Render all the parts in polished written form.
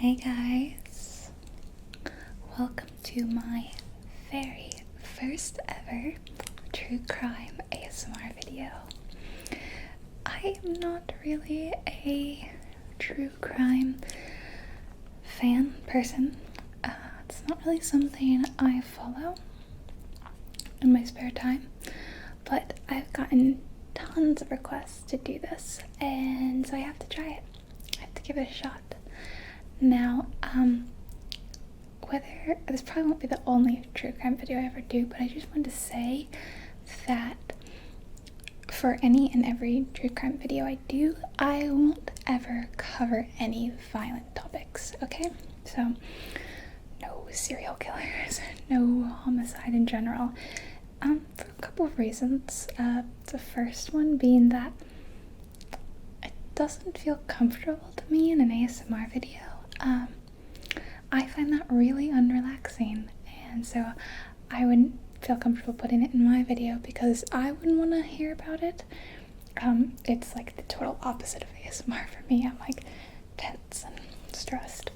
Hey guys, welcome to my very first ever true crime ASMR video. I am not really a true crime person. It's not really something I follow in my spare time, but I've gotten tons of requests to do this, and so I have to try it. I have to give it a shot. Now, whether this probably won't be the only true crime video I ever do, but I just wanted to say that for any and every true crime video I do, I won't ever cover any violent topics, okay? So, no serial killers, no homicide in general, for a couple of reasons. The first one being that it doesn't feel comfortable to me in an ASMR video. I find that really unrelaxing, and so I wouldn't feel comfortable putting it in my video because I wouldn't want to hear about it. It's like the total opposite of ASMR for me. I'm like tense and stressed.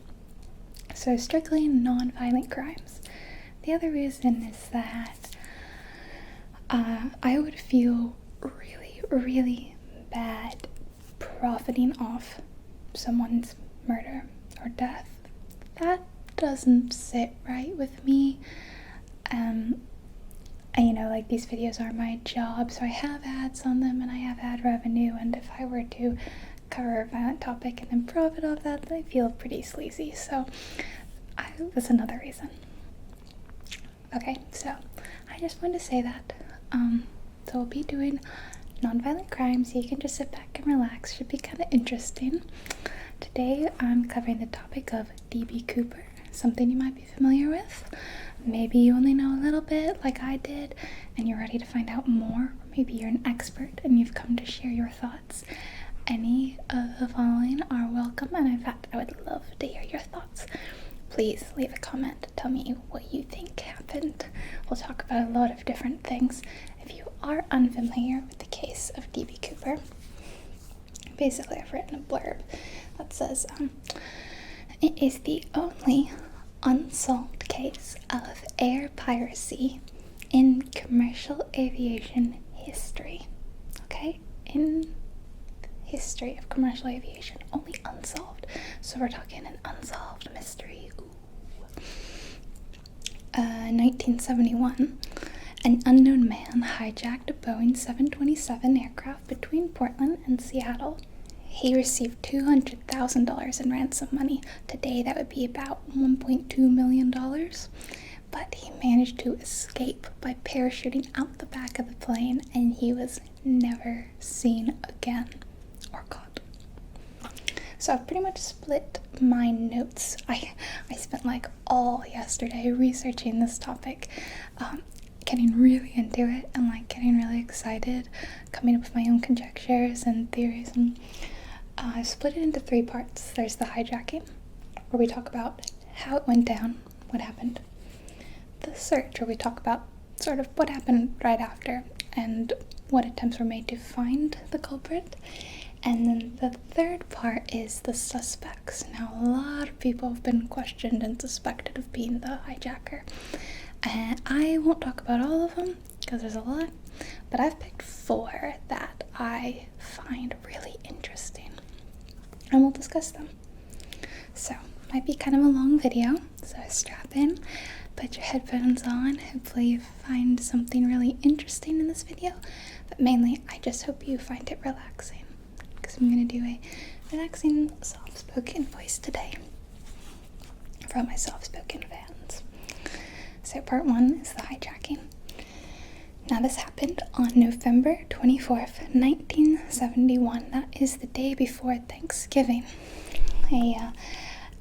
So strictly non-violent crimes. The other reason is that I would feel really bad profiting off someone's murder or death. That doesn't sit right with me. And like these videos are my job, so I have ads on them and I have ad revenue, and if I were to cover a violent topic and then profit off that, I feel pretty sleazy. So that's another reason. Okay, so I just wanted to say that. So we'll be doing non-violent crimes, so you can just sit back and relax. Should be kind of interesting. Today I'm covering the topic of D.B. Cooper, something you might be familiar with. Maybe you only know a little bit like I did and you're ready to find out more, or maybe you're an expert and you've come to share your thoughts. Any of the following are welcome, and in fact I would love to hear your thoughts. Please leave a comment, tell me what you think happened. We'll talk about a lot of different things. If you are unfamiliar with the case of D.B. Cooper, basically I've written a blurb that says it is the only unsolved case of air piracy in commercial aviation history. Okay? In history of commercial aviation, only unsolved. So we're talking an unsolved mystery. Ooh. 1971, an unknown man hijacked a Boeing 727 aircraft between Portland and Seattle. He received $200,000 in ransom money. Today that would be about $1.2 million. But he managed to escape by parachuting out the back of the plane, and he was never seen again or caught. So I've pretty much split my notes. I spent like all yesterday researching this topic, getting really into it and like getting really excited, coming up with my own conjectures and theories, and I split it into three parts. There's the hijacking, where we talk about how it went down, what happened. The search, where we talk about sort of what happened right after and what attempts were made to find the culprit. And then the third part is the suspects. Now, a lot of people have been questioned and suspected of being the hijacker. And I won't talk about all of them because there's a lot, but I've picked 4 that I find really interesting, and we'll discuss them. So, might be kind of a long video, so strap in, put your headphones on. Hopefully you find something really interesting in this video, but mainly I just hope you find it relaxing, because I'm going to do a relaxing soft-spoken voice today for my soft-spoken fans. So part 1 is the hijacking. Now this happened on November 24th, 1971. That is the day before Thanksgiving.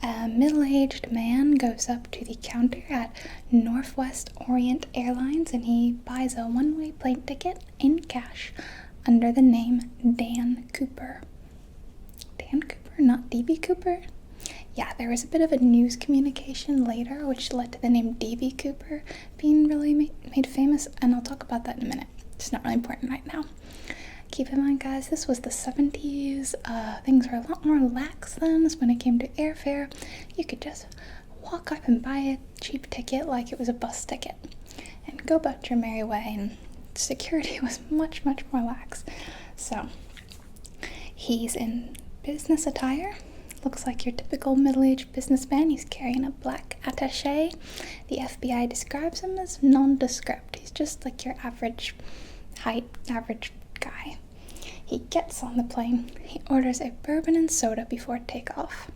A middle-aged man goes up to the counter at Northwest Orient Airlines and he buys a one-way plane ticket in cash under the name Dan Cooper. Dan Cooper, not D.B. Cooper? Yeah, there was a bit of a news communication later which led to the name D.B. Cooper being really made famous, and I'll talk about that in a minute. It's not really important right now. Keep in mind, guys, this was the 70s. Things were a lot more lax then when it came to airfare. You could just walk up and buy a cheap ticket like it was a bus ticket and go about your merry way, and security was much, much more lax. So he's in business attire. Looks like your typical middle-aged businessman. He's carrying a black attaché. The FBI describes him as nondescript. He's just like your average height, average guy. He gets on the plane. He orders a bourbon and soda before takeoff.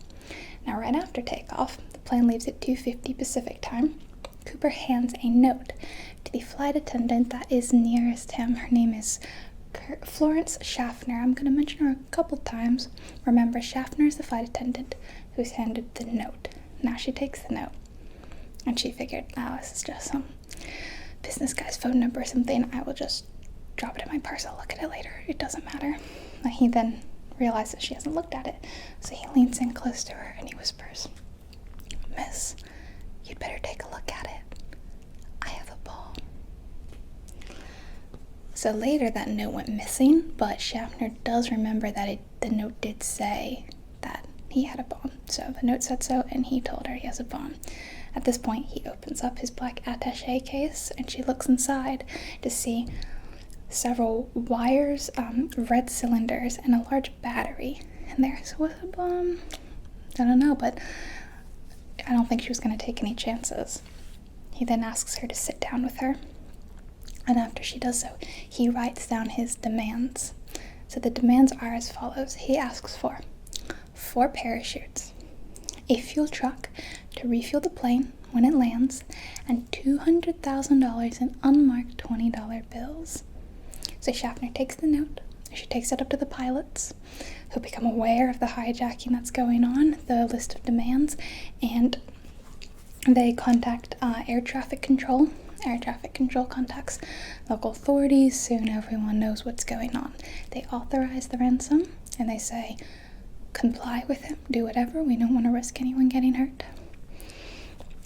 Now, right after takeoff, the plane leaves at 2:50 Pacific time. Cooper hands a note to the flight attendant that is nearest him. Her name is Florence Schaffner. I'm going to mention her a couple times. Remember, Schaffner is the flight attendant who's handed the note. Now she takes the note, and she figured, oh, this is just some business guy's phone number or something. I will just drop it in my purse. I'll look at it later. It doesn't matter. And he then realizes she hasn't looked at it, so he leans in close to her and he whispers, "Miss, you'd better take a look at it. I have a bomb." So later that note went missing, but Schaffner does remember that the note did say that he had a bomb. So the note said so, and he told her he has a bomb. At this point, he opens up his black attaché case, and she looks inside to see several wires, red cylinders, and a large battery in there. So was it a bomb? I don't know, but I don't think she was going to take any chances. He then asks her to sit down with her, and after she does so, he writes down his demands. So the demands are as follows. He asks for 4 parachutes, a fuel truck to refuel the plane when it lands, and $200,000 in unmarked $20 bills. So Schaffner takes the note, she takes it up to the pilots, who become aware of the hijacking that's going on, the list of demands, and they contact air traffic control. Air traffic control contacts local authorities. Soon everyone knows what's going on. They authorize the ransom, and they say, comply with him, do whatever, we don't want to risk anyone getting hurt.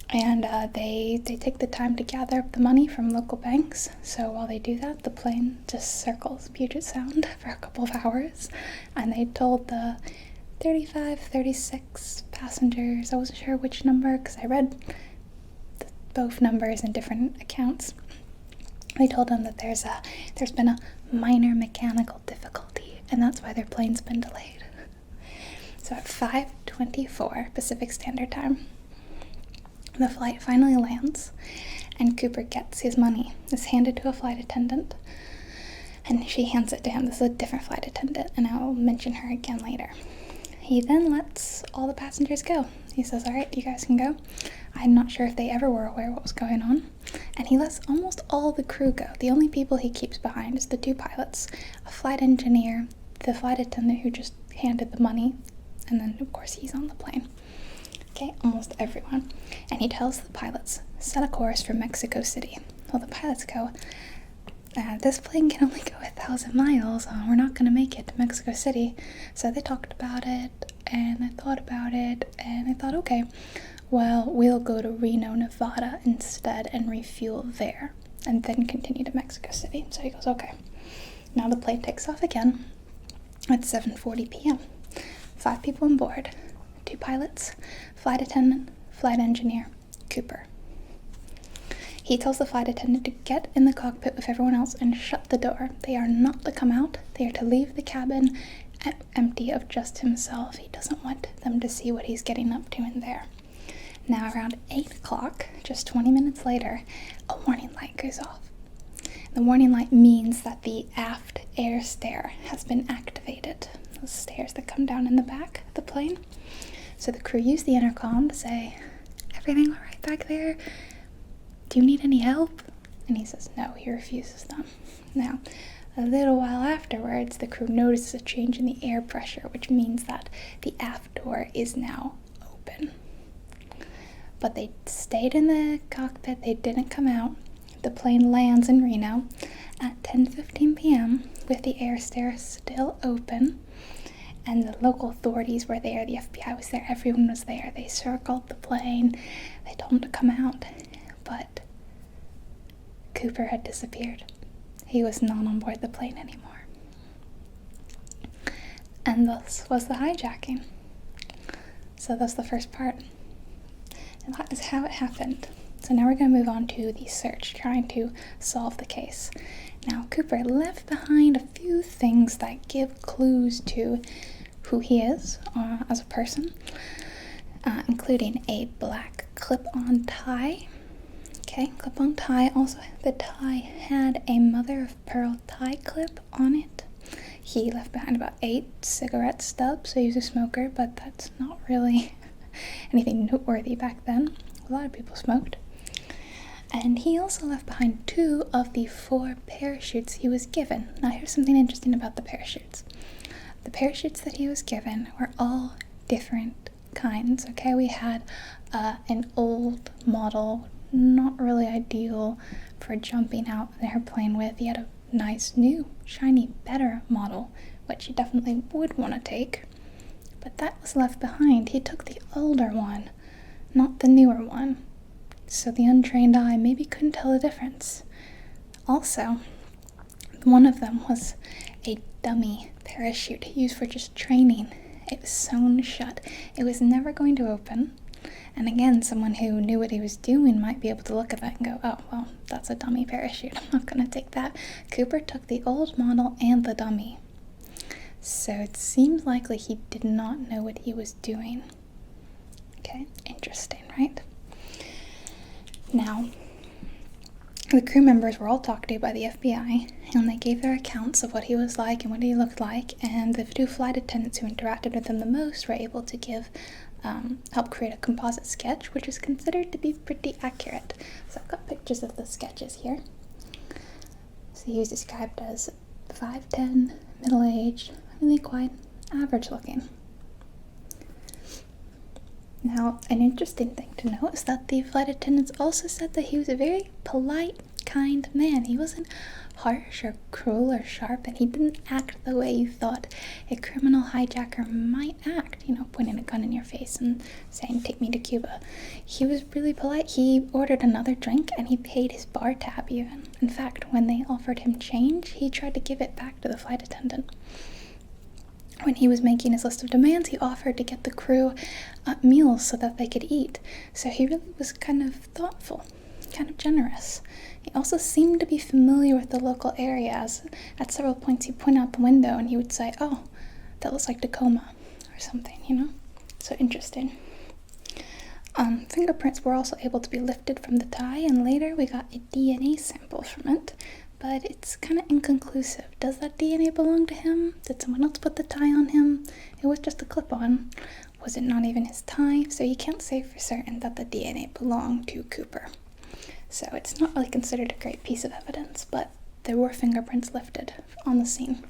And they take the time to gather up the money from local banks. So while they do that, the plane just circles Puget Sound for a couple of hours, and they told the 35, 36 passengers, I wasn't sure which number because I read both numbers in different accounts. They told them that there's been a minor mechanical difficulty, and that's why their plane's been delayed. So at 5:24 Pacific Standard Time, the flight finally lands, and Cooper gets his money. It's handed to a flight attendant, and she hands it to him. This is a different flight attendant, and I'll mention her again later. He then lets all the passengers go. He says, all right, you guys can go. I'm not sure if they ever were aware what was going on. And he lets almost all the crew go. The only people he keeps behind is the 2 pilots, a flight engineer, the flight attendant who just handed the money, and then, of course, he's on the plane. Okay, almost everyone. And he tells the pilots, set a course for Mexico City. Well, the pilots go, this plane can only go 1,000 miles. We're not going to make it to Mexico City. So they talked about it, and they thought about it, and they thought, okay, well, we'll go to Reno, Nevada instead and refuel there, and then continue to Mexico City. So he goes, okay. Now the plane takes off again at 7:40 p.m. 5 people on board. 2 pilots, flight attendant, flight engineer, Cooper. He tells the flight attendant to get in the cockpit with everyone else and shut the door. They are not to come out. They are to leave the cabin empty of just himself. He doesn't want them to see what he's getting up to in there. Now around 8 o'clock, just 20 minutes later, a warning light goes off. The warning light means that the aft air stair has been activated. Those stairs that come down in the back of the plane. So the crew use the intercom to say, everything all right back there? Do you need any help? And he says no, he refuses them. Now, a little while afterwards, the crew notices a change in the air pressure, which means that the aft door is now open. But they stayed in the cockpit, they didn't come out. The plane lands in Reno at 10:15 p.m. with the air stair still open. And the local authorities were there, the FBI was there, everyone was there. They circled the plane, they told him to come out, but Cooper had disappeared. He was not on board the plane anymore. And thus was the hijacking. So that's the first part. And that is how it happened. So now we're going to move on to the search, trying to solve the case. Now, Cooper left behind a few things that give clues to who he is as a person, including a black clip-on tie. Okay, clip-on tie. Also, the tie had a mother-of-pearl tie clip on it. He left behind about 8 cigarette stubs, so he was a smoker, but that's not really anything noteworthy back then. A lot of people smoked. And he also left behind 2 of the 4 parachutes he was given. Now here's something interesting about the parachutes. The parachutes that he was given were all different kinds, okay? We had an old model, not really ideal for jumping out of an airplane with. He had a nice, new, shiny, better model, which he definitely would want to take. But that was left behind. He took the older one, not the newer one. So the untrained eye maybe couldn't tell the difference. Also, one of them was a dummy parachute used for just training. It was sewn shut. It was never going to open. And again, someone who knew what he was doing might be able to look at that and go, oh, well, that's a dummy parachute. I'm not going to take that. Cooper took the old model and the dummy. So it seems likely he did not know what he was doing. Okay, interesting, right? Now, the crew members were all talked to by the FBI, and they gave their accounts of what he was like and what he looked like, and the 2 flight attendants who interacted with him the most were able to help create a composite sketch, which is considered to be pretty accurate. So I've got pictures of the sketches here. So he was described as 5'10", middle-aged, really quite average looking. Now, an interesting thing to note is that the flight attendants also said that he was a very polite, kind man. He wasn't harsh or cruel or sharp, and he didn't act the way you thought a criminal hijacker might act, pointing a gun in your face and saying, "Take me to Cuba." He was really polite. He ordered another drink, and he paid his bar tab even. In fact, when they offered him change, he tried to give it back to the flight attendant. When he was making his list of demands, he offered to get the crew meals so that they could eat. So he really was kind of thoughtful, kind of generous. He also seemed to be familiar with the local area, as at several points he'd point out the window and he would say, "Oh, that looks like Tacoma," or something, So interesting. Fingerprints were also able to be lifted from the tie, and later we got a DNA sample from it. But it's kind of inconclusive. Does that DNA belong to him? Did someone else put the tie on him? It was just a clip-on. Was it not even his tie? So you can't say for certain that the DNA belonged to Cooper. So it's not really considered a great piece of evidence, but there were fingerprints lifted on the scene.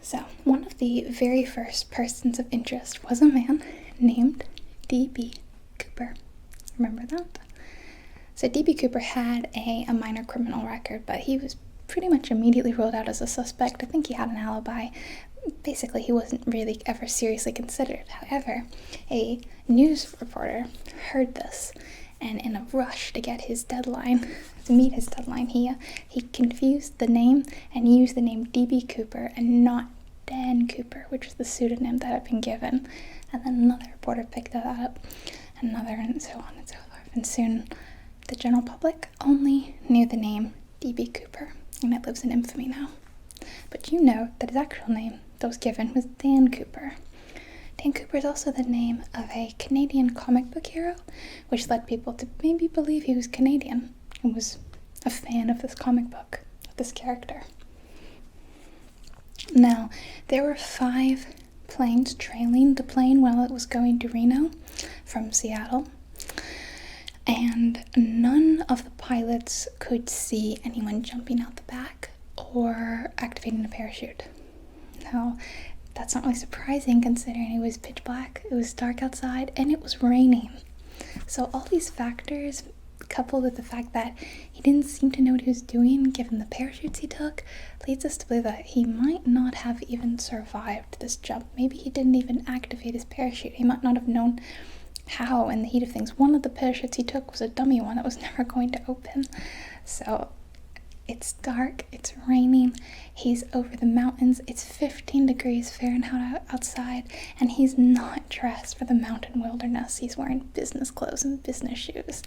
So one of the very first persons of interest was a man named D.B. Cooper. Remember that? So D.B. Cooper had a minor criminal record, but he was pretty much immediately ruled out as a suspect. I think he had an alibi. Basically, he wasn't really ever seriously considered. However, a news reporter heard this, and in a rush to get his deadline, to meet his deadline, he confused the name and used the name D.B. Cooper and not Dan Cooper, which was the pseudonym that had been given. And then another reporter picked that up, another, and so on and so forth. And soon, the general public only knew the name D.B. Cooper, and it lives in infamy now. But you know that his actual name that was given was Dan Cooper. Dan Cooper is also the name of a Canadian comic book hero, which led people to maybe believe he was Canadian and was a fan of this comic book, of this character. Now, there were 5 planes trailing the plane while it was going to Reno from Seattle. And none of the pilots could see anyone jumping out the back or activating a parachute. Now, that's not really surprising considering it was pitch black, it was dark outside, and it was raining. So all these factors, coupled with the fact that he didn't seem to know what he was doing given the parachutes he took, leads us to believe that he might not have even survived this jump. Maybe he didn't even activate his parachute. He might not have known how in the heat of things. One of the parachutes he took was a dummy one that was never going to open. So It's dark, it's raining, he's over the mountains, it's 15 degrees Fahrenheit outside, and he's not dressed for the mountain wilderness. He's wearing business clothes and business shoes.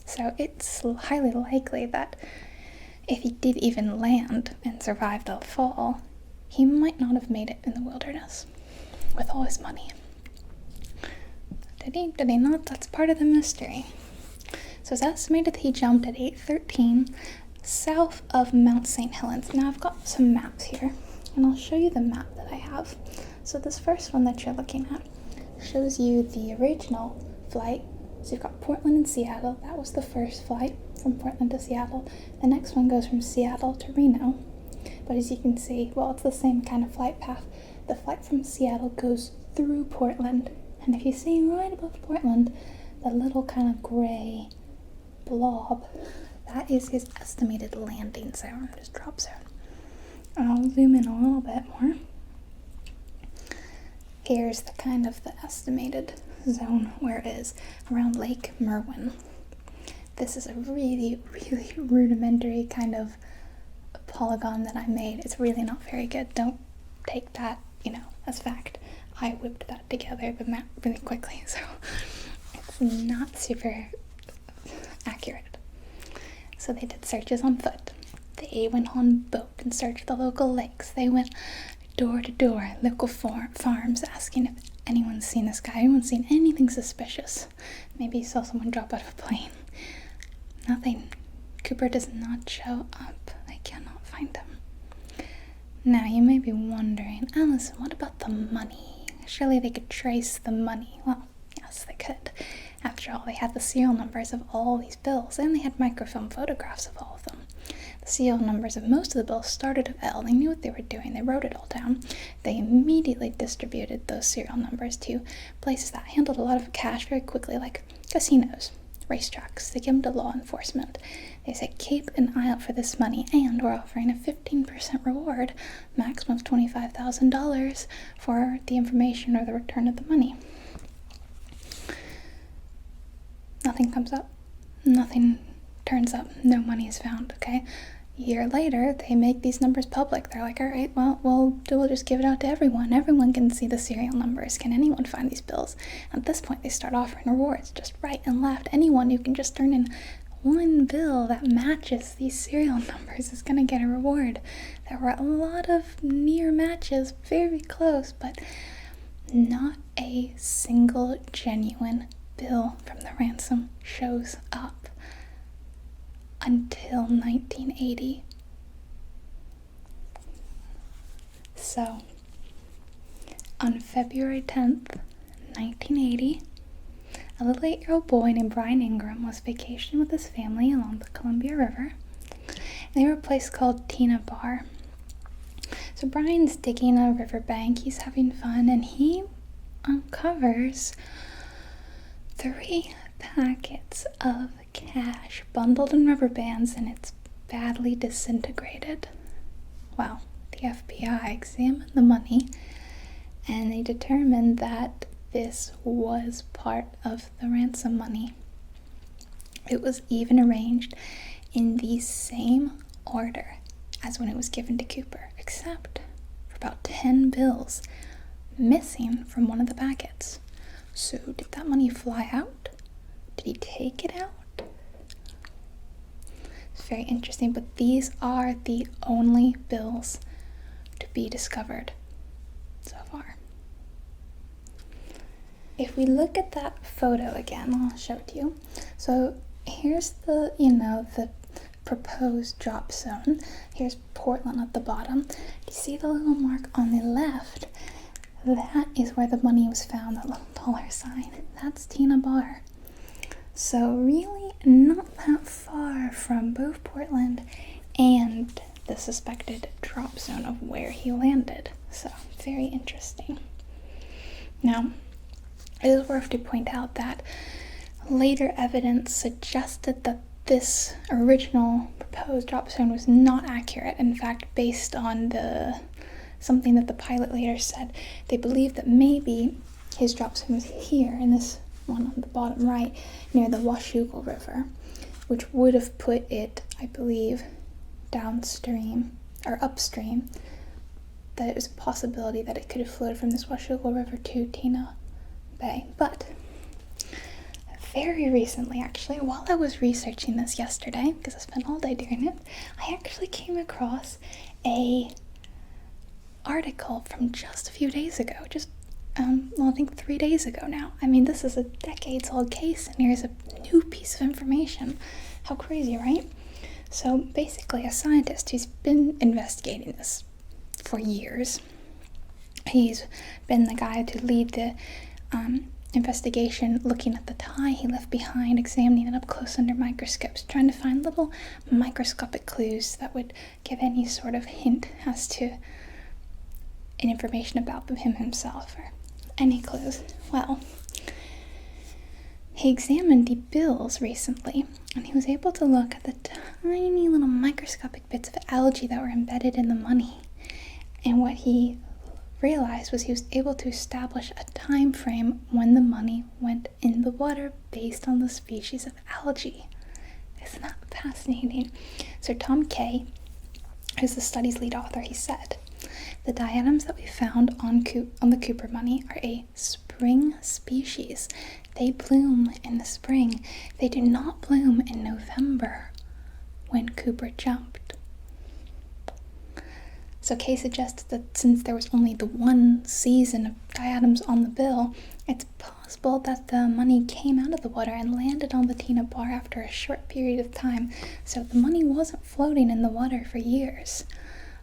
So it's highly likely that if he did even land and survive the fall, he might not have made it in the wilderness with all his money. Did he not? That's part of the mystery. So it's estimated that he jumped at 8:13 south of Mount St. Helens. Now I've got some maps here, and I'll show you the map that I have. So this first one that you're looking at shows you the original flight. So you've got Portland and Seattle. That was the first flight from Portland to Seattle. The next one goes from Seattle to Reno. But as you can see, well, it's the same kind of flight path. The flight from Seattle goes through Portland. And if you see right above Portland, the little kind of gray blob, that is his estimated landing zone, his drop zone. And I'll zoom in a little bit more. Here's the kind of the estimated zone where it is around Lake Merwin. This is a really, really rudimentary kind of polygon that I made. It's really not very good. Don't take that, as fact. I whipped that together, the map, really quickly, so it's not super accurate. So they did searches on foot. They went on boat and searched the local lakes. They went door to door, local farms, asking if anyone's seen this guy, anyone's seen anything suspicious. Maybe you saw someone drop out of a plane. Nothing. Cooper does not show up. I cannot find him. Now you may be wondering, Allison, what about the money? Surely they could trace the money. Well, yes, they could. After all, they had the serial numbers of all these bills, and they had microfilm photographs of all of them. The serial numbers of most of the bills started with L. They knew what they were doing. They wrote it all down. They immediately distributed those serial numbers to places that handled a lot of cash very quickly, like casinos, racetracks. They gave them to law enforcement. They said, keep an eye out for this money, and we're offering a 15% reward, maximum of $25,000 for the information or the return of the money. Nothing comes up. Nothing turns up. No money is found, okay? A year later, they make these numbers public. They're like, all right, well, we'll just give it out to everyone. Everyone can see the serial numbers. Can anyone find these bills? At this point, they start offering rewards, just right and left. Anyone who can just turn in one bill that matches these serial numbers is going to get a reward. There were a lot of near matches, very close, but not a single genuine bill from the ransom shows up until 1980. So, on February 10th, 1980, a little 8-year-old boy named Brian Ingram was vacationing with his family along the Columbia River. They were a place called Tina Bar. So Brian's digging a riverbank, he's having fun, and he uncovers 3 packets of cash bundled in rubber bands, and it's badly disintegrated. Well, the FBI examined the money, and they determined that this was part of the ransom money. It was even arranged in the same order as when it was given to Cooper, except for about 10 bills missing from one of the packets. So did that money fly out? Did he take it out? It's very interesting, but these are the only bills to be discovered so far. If we look at that photo again, I'll show it to you. So here's the, the proposed drop zone. Here's Portland at the bottom. Do you see the little mark on the left? That is where the money was found, that little dollar sign. That's Tina Bar. So really not that far from both Portland and the suspected drop zone of where he landed. So very interesting. Now, it is worth to point out that later evidence suggested that this original proposed drop zone was not accurate. In fact, based on something that the pilot later said, they believed that maybe his drop zone was here in this one on the bottom right near the Washougal River, which would have put it, I believe, downstream or upstream, that it was a possibility that it could have flowed from this Washougal River to Tena Bay. But very recently, actually, while I was researching this yesterday, because I spent all day doing it, I actually came across a article from just a few days ago, I think 3 days ago now. I mean, this is a decades-old case, and here's a new piece of information. How crazy, right? So basically, a scientist who's been investigating this for years, he's been the guy to lead the investigation, looking at the tie he left behind, examining it up close under microscopes, trying to find little microscopic clues that would give any sort of hint as to information about him himself, or any clues. Well, he examined the bills recently, and he was able to look at the tiny little microscopic bits of algae that were embedded in the money. And what he realized was he was able to establish a time frame when the money went in the water based on the species of algae. Isn't that fascinating? So Tom Kay, who's the study's lead author, he said, the diatoms that we found on the Cooper money are a spring species. They bloom in the spring. They do not bloom in November, when Cooper jumped. So Kay suggests that since there was only the one season of diatoms on the bill, it's possible that the money came out of the water and landed on the Tena Bar after a short period of time. So the money wasn't floating in the water for years.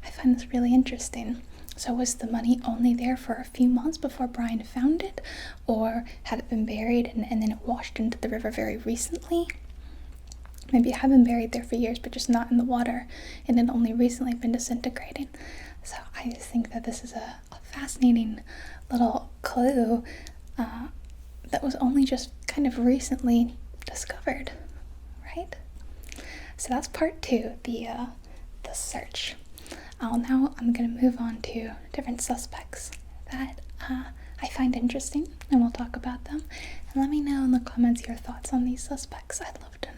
I find this really interesting. So was the money only there for a few months before Brian found it? Or had it been buried and then it washed into the river very recently? Maybe it had been buried there for years, but just not in the water, and it only recently been disintegrating. So I just think that this is a fascinating little clue that was only just kind of recently discovered, right? So that's part 2, the search. Now I'm going to move on to different suspects that I find interesting, and we'll talk about them. And let me know in the comments your thoughts on these suspects. I'd love to know.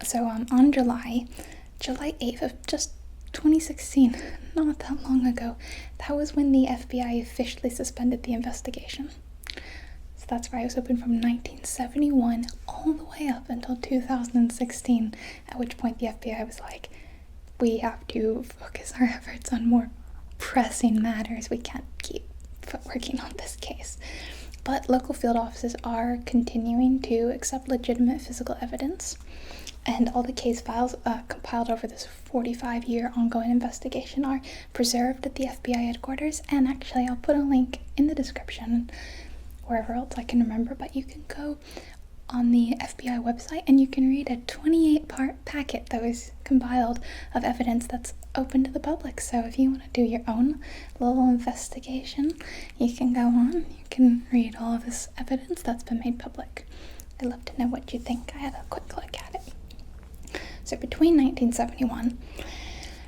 So on July 8th of just 2016, not that long ago, that was when the FBI officially suspended the investigation. So that's why it was open from 1971 all the way up until 2016, at which point the FBI was like, we have to focus our efforts on more pressing matters. We can't keep working on this case. But local field offices are continuing to accept legitimate physical evidence, and all the case files compiled over this 45-year ongoing investigation are preserved at the FBI headquarters. And actually, I'll put a link in the description, wherever else I can remember, but you can go on the FBI website and you can read a 28-part packet that was compiled of evidence that's open to the public. So if you want to do your own little investigation, you can go on, you can read all of this evidence that's been made public. I'd love to know what you think. I had a quick look at it. So between 1971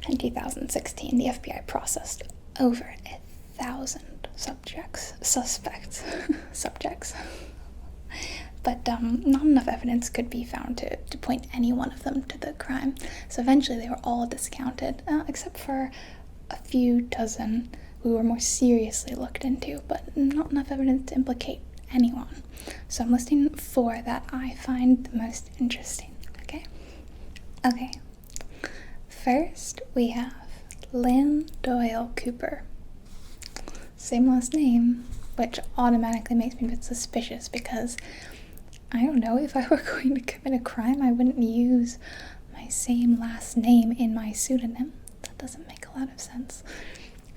and 2016, the FBI processed over 1,000 suspects, but not enough evidence could be found to point any one of them to the crime. So eventually they were all discounted, except for a few dozen who were more seriously looked into, but not enough evidence to implicate anyone. So I'm listing 4 that I find the most interesting. Okay, first we have Lynn Doyle Cooper. Same last name, which automatically makes me a bit suspicious because, I don't know, if I were going to commit a crime, I wouldn't use my same last name in my pseudonym. That doesn't make a lot of sense.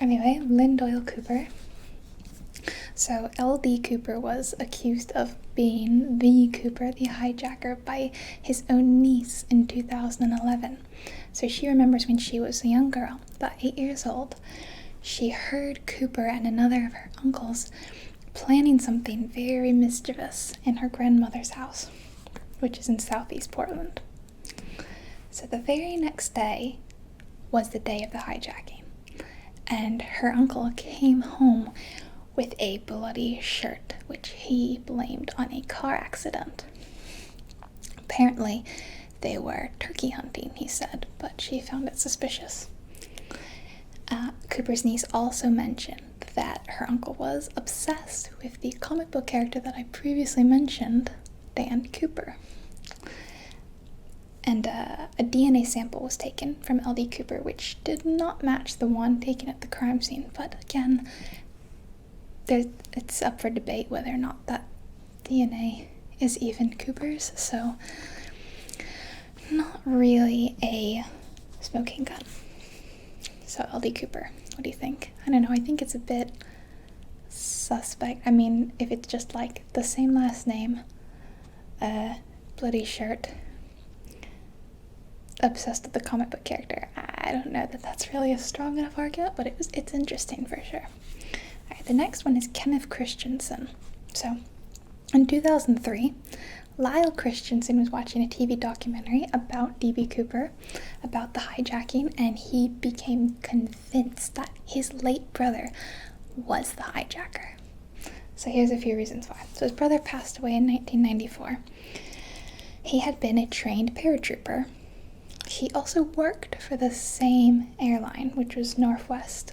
Anyway, Lynn Doyle Cooper. So L.D. Cooper was accused of being the Cooper, the hijacker, by his own niece in 2011. So she remembers when she was a young girl, about 8 years old, she heard Cooper and another of her uncles planning something very mischievous in her grandmother's house, which is in southeast Portland. So the very next day was the day of the hijacking, and her uncle came home with a bloody shirt, which he blamed on a car accident. Apparently, they were turkey hunting, he said, but she found it suspicious. Cooper's niece also mentioned that her uncle was obsessed with the comic book character that I previously mentioned, Dan Cooper. And a DNA sample was taken from L.D. Cooper, which did not match the one taken at the crime scene. But again, it's up for debate whether or not that DNA is even Cooper's. So, not really a smoking gun. So, L.D. Cooper, what do you think? I don't know, I think it's a bit suspect. I mean, if it's just like the same last name, bloody shirt, obsessed with the comic book character, I don't know that that's really a strong enough argument, but it's interesting for sure. Alright, the next one is Kenneth Christensen. So, in 2003, Lyle Christensen was watching a TV documentary about D.B. Cooper, about the hijacking, and he became convinced that his late brother was the hijacker. So here's a few reasons why. So his brother passed away in 1994. He had been a trained paratrooper. He also worked for the same airline, which was Northwest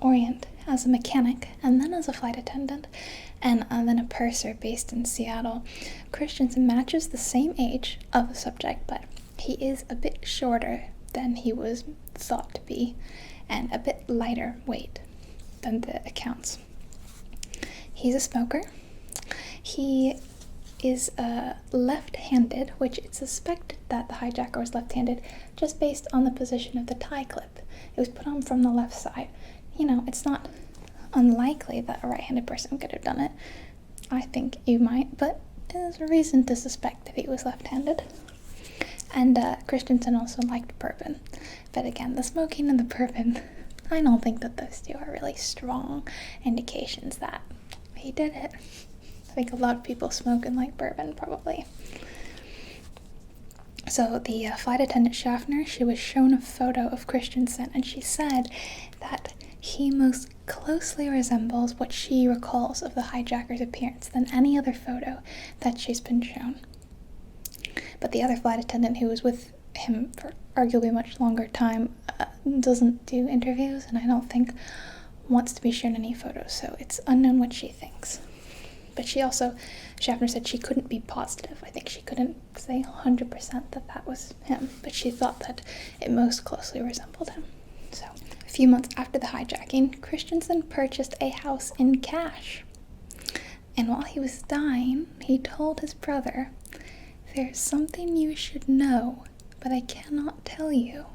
Orient, as a mechanic, and then as a flight attendant, and then a purser based in Seattle. Christensen matches the same age of the subject, but he is a bit shorter than he was thought to be, and a bit lighter weight than the accounts. He's a smoker. He is left-handed, which it's suspected that the hijacker was left-handed just based on the position of the tie clip. It was put on from the left side. You know, it's not unlikely that a right-handed person could have done it. I think you might, but there's a reason to suspect that he was left-handed. And Christensen also liked bourbon. But again, the smoking and the bourbon, I don't think that those two are really strong indications that he did it. I think a lot of people smoke and like bourbon, probably. So the flight attendant Schaffner, she was shown a photo of Christensen, and she said that he most closely resembles what she recalls of the hijacker's appearance than any other photo that she's been shown. But the other flight attendant, who was with him for arguably much longer time, doesn't do interviews, and I don't think wants to be shown any photos, so it's unknown what she thinks. But she also, Schaffner said she couldn't be positive. I think she couldn't say 100% that that was him, but she thought that it most closely resembled him. So, a few months after the hijacking, Christensen purchased a house in cash. And while he was dying, he told his brother, "There's something you should know, but I cannot tell you."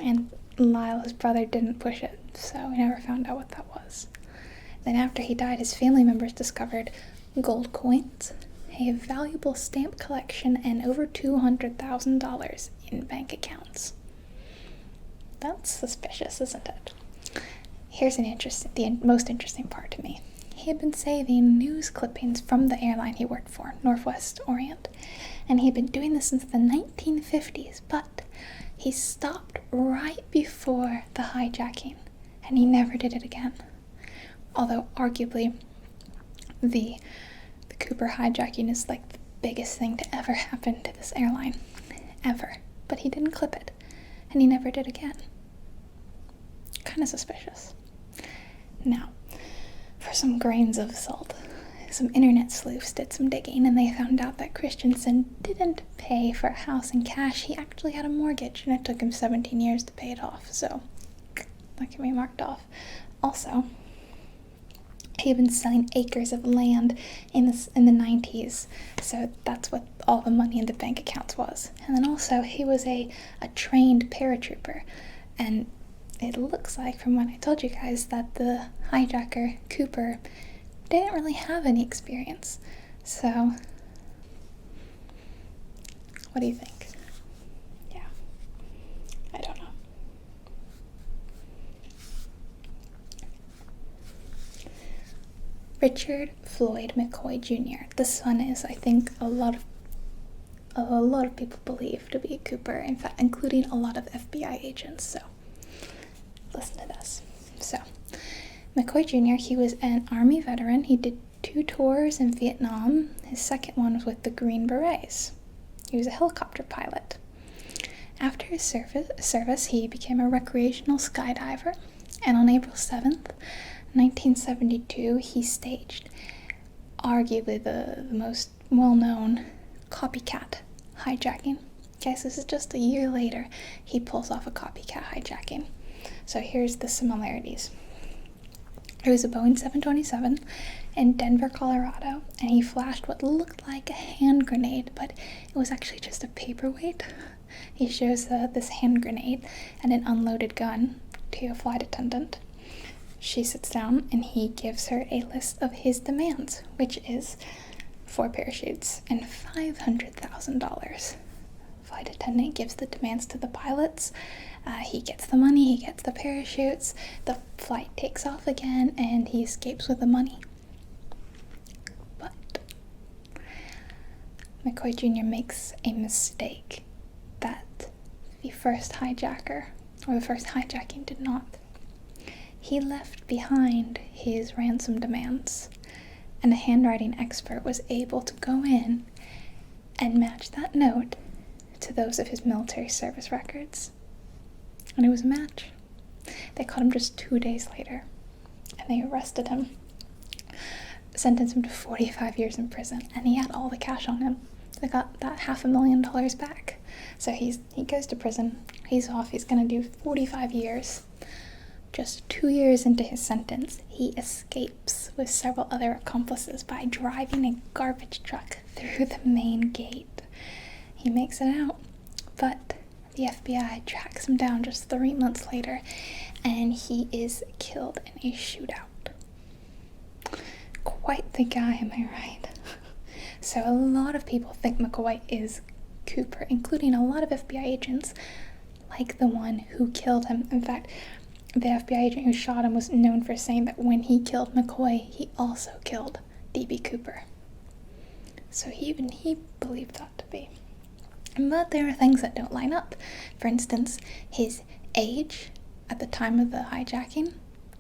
And Lyle, his brother, didn't push it, so we never found out what that was. Then after he died, his family members discovered gold coins, a valuable stamp collection, and over $200,000 in bank accounts. That's suspicious, isn't it? Here's the most interesting part to me. He had been saving news clippings from the airline he worked for, Northwest Orient, and he had been doing this since the 1950s, but he stopped right before the hijacking, and he never did it again. Although arguably the Cooper hijacking is like the biggest thing to ever happen to this airline, ever. But he didn't clip it, and he never did again. Kind of suspicious. Now, for some grains of salt, some internet sleuths did some digging, and they found out that Christensen didn't pay for a house in cash. He actually had a mortgage, and it took him 17 years to pay it off, so that can be marked off. Also, he had been selling acres of land in the 90s, so that's what all the money in the bank accounts was. And then also, he was a trained paratrooper, and it looks like, from what I told you guys, that the hijacker, Cooper, didn't really have any experience. So, what do you think? Yeah, I don't know. Richard Floyd McCoy Jr. This one is, I think, a lot of people believe to be Cooper, in fact, including a lot of FBI agents, so listen to this. So, McCoy Jr., he was an Army veteran. He did 2 tours in Vietnam. His second one was with the Green Berets. He was a helicopter pilot. After his service, he became a recreational skydiver, and on April 7th, 1972, he staged arguably the most well-known copycat hijacking. Okay, so this is just a year later, he pulls off a copycat hijacking. So here's the similarities. It was a Boeing 727 in Denver, Colorado, and he flashed what looked like a hand grenade, but it was actually just a paperweight. He shows this hand grenade and an unloaded gun to a flight attendant. She sits down and he gives her a list of his demands, which is 4 parachutes and $500,000. Flight attendant gives the demands to the pilots. He gets the money, he gets the parachutes, the flight takes off again, and he escapes with the money. But McCoy Jr. makes a mistake that the first hijacker, or the first hijacking, did not. He left behind his ransom demands, and a handwriting expert was able to go in and match that note to those of his military service records. And it was a match. They caught him just 2 days later, and they arrested him, sentenced him to 45 years in prison, and he had all the cash on him. They got that $500,000 back. So he goes to prison, he's off, he's gonna do 45 years. Just 2 years into his sentence, he escapes with several other accomplices by driving a garbage truck through the main gate. He makes it out, but the FBI tracks him down just 3 months later, and he is killed in a shootout. Quite the guy, am I right? So a lot of people think McCoy is Cooper, including a lot of FBI agents, like the one who killed him. In fact, the FBI agent who shot him was known for saying that when he killed McCoy, he also killed D.B. Cooper. So even he believed that to be. But there are things that don't line up. For instance, his age at the time of the hijacking,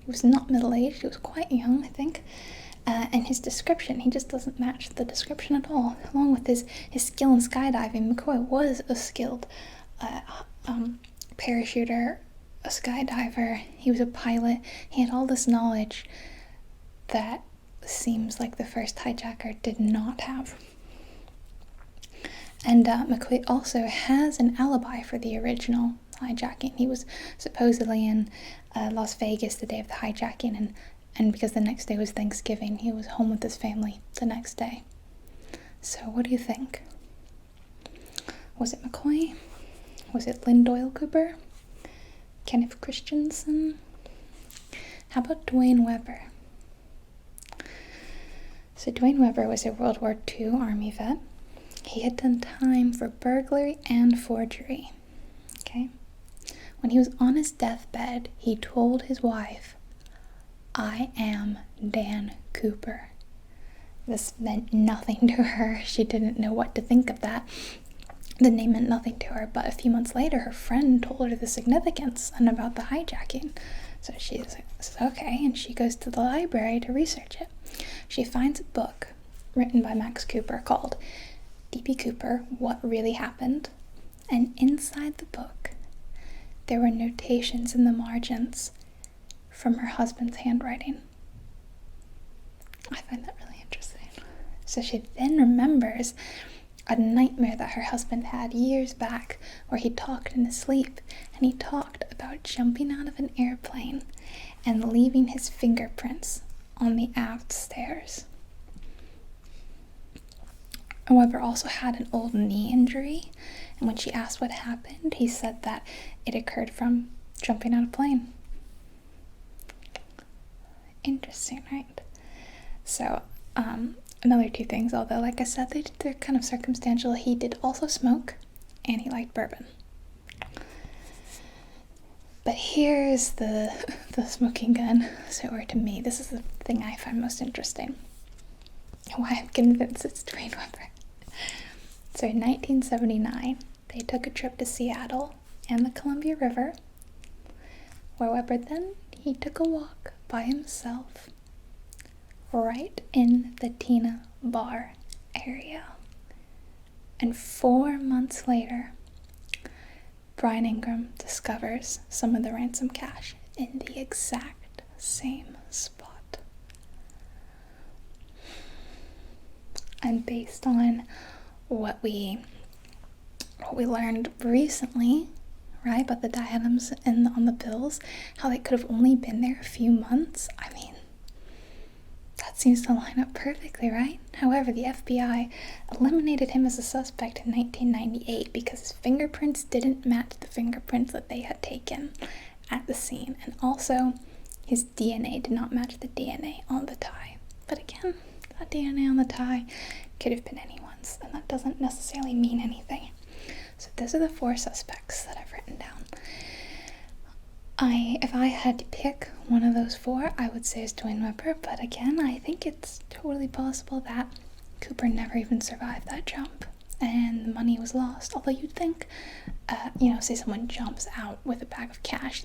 he was not middle-aged, he was quite young, I think. And his description, he just doesn't match the description at all. Along with his skill in skydiving, McCoy was a skilled parachuter, a skydiver, he was a pilot, he had all this knowledge that seems like the first hijacker did not have. And McCoy also has an alibi for the original hijacking. He was supposedly in Las Vegas the day of the hijacking, and because the next day was Thanksgiving, he was home with his family the next day. So what do you think? Was it McCoy? Was it Lynn Doyle Cooper? Kenneth Christensen? How about Dwayne Webber? So Dwayne Webber was a World War II Army vet. He had done time for burglary and forgery. Okay? When he was on his deathbed, he told his wife, "I am Dan Cooper." This meant nothing to her. She didn't know what to think of that. The name meant nothing to her, but a few months later, her friend told her the significance and about the hijacking. So she says, okay, and she goes to the library to research it. She finds a book written by Max Cooper called D.B. Cooper, What Really Happened? And inside the book, there were notations in the margins from her husband's handwriting. I find that really interesting. So she then remembers a nightmare that her husband had years back where he talked in his sleep, and he talked about jumping out of an airplane and leaving his fingerprints on the aft stairs. Weber also had an old knee injury, and when she asked what happened, he said that it occurred from jumping out of a plane. Interesting, right? So, another 2 things, although like I said, they're kind of circumstantial. He did also smoke, and he liked bourbon. But here's the smoking gun. So, or to me, this is the thing I find most interesting. Why I'm convinced it's Dwayne Webber. So in 1979, they took a trip to Seattle and the Columbia River, where Webber then, he took a walk by himself right in the Tina Bar area. And 4 months later, Brian Ingram discovers some of the ransom cash in the exact same spot. And based on what we learned recently, right, about the diadems on the bills, how they could have only been there a few months, I mean, that seems to line up perfectly, right? However, the FBI eliminated him as a suspect in 1998 because his fingerprints didn't match the fingerprints that they had taken at the scene, and also his DNA did not match the DNA on the tie. But again, that DNA on the tie could have been anyone's, and that doesn't necessarily mean anything. So those are the 4 suspects that I've written down. If I had to pick one of those 4, I would say it's Dwayne Webber, but again, I think it's totally possible that Cooper never even survived that jump and the money was lost. Although you'd think, say someone jumps out with a bag of cash,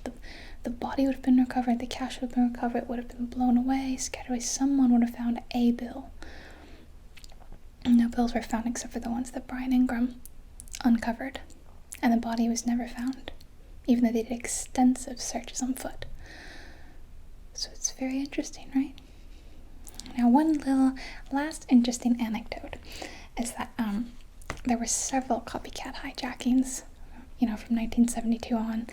the body would have been recovered, the cash would have been recovered, it would have been blown away, scattered away, someone would have found a bill. No bills were found except for the ones that Brian Ingram uncovered, and the body was never found, even though they did extensive searches on foot. So it's very interesting, right? Now, one little last interesting anecdote is that there were several copycat hijackings, from 1972 on,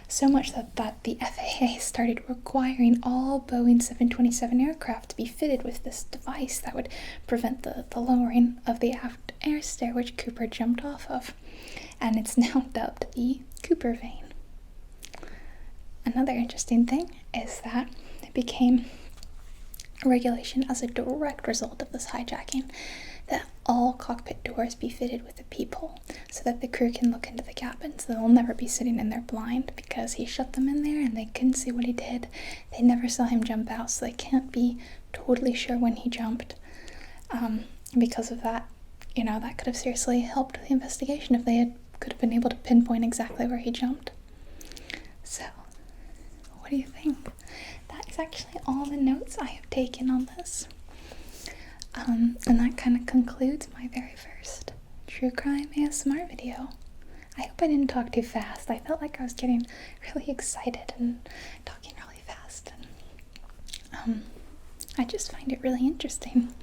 so much that the FAA started requiring all Boeing 727 aircraft to be fitted with this device that would prevent the lowering of the aft air stair, which Cooper jumped off of. And it's now dubbed the Cooper vein. Another interesting thing is that it became a regulation as a direct result of this hijacking that all cockpit doors be fitted with a peephole so that the crew can look into the cabin, so they'll never be sitting in there blind, because he shut them in there and they couldn't see what he did. They never saw him jump out, so they can't be totally sure when he jumped. Because of that, that could have seriously helped the investigation if they could have been able to pinpoint exactly where he jumped. So, what do you think? That is actually all the notes I have taken on this. And that kind of concludes my very first true crime ASMR video. I hope I didn't talk too fast. I felt like I was getting really excited and talking really fast. And I just find it really interesting,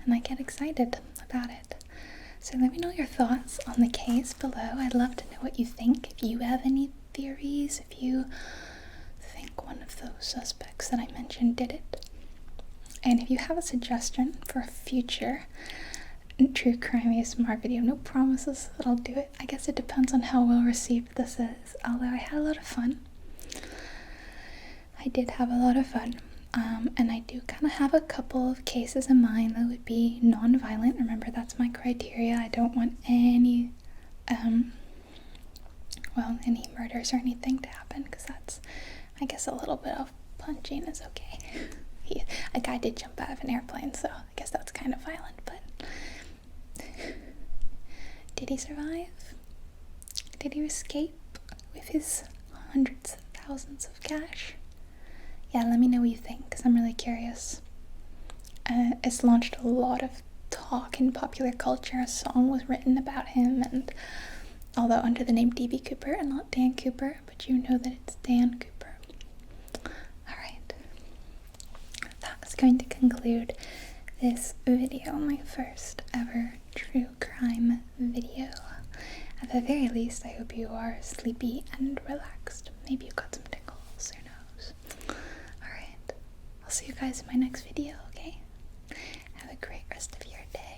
and I get excited about it. So let me know your thoughts on the case below. I'd love to know what you think. If you have any theories, if you think one of those suspects that I mentioned did it. And if you have a suggestion for a future true crime ASMR video, no promises that I'll do it. I guess it depends on how well received this is. Although I had a lot of fun. I did have a lot of fun. And I do kind of have a couple of cases in mind that would be non-violent. Remember, that's my criteria. I don't want any murders or anything to happen, because that's, I guess, a little bit of punching is okay. A guy did jump out of an airplane, so I guess that's kind of violent, but did he survive? Did he escape with his hundreds of thousands of cash? Yeah, let me know what you think, because I'm really curious. It's launched a lot of talk in popular culture. A song was written about him, and although under the name D.B. Cooper and not Dan Cooper, but you know that it's Dan Cooper. Alright, that is going to conclude this video, my first ever true crime video. At the very least, I hope you are sleepy and relaxed. Maybe you got some tingles, who knows. Alright, I'll see you guys in my next video, okay? Have a great rest of your day.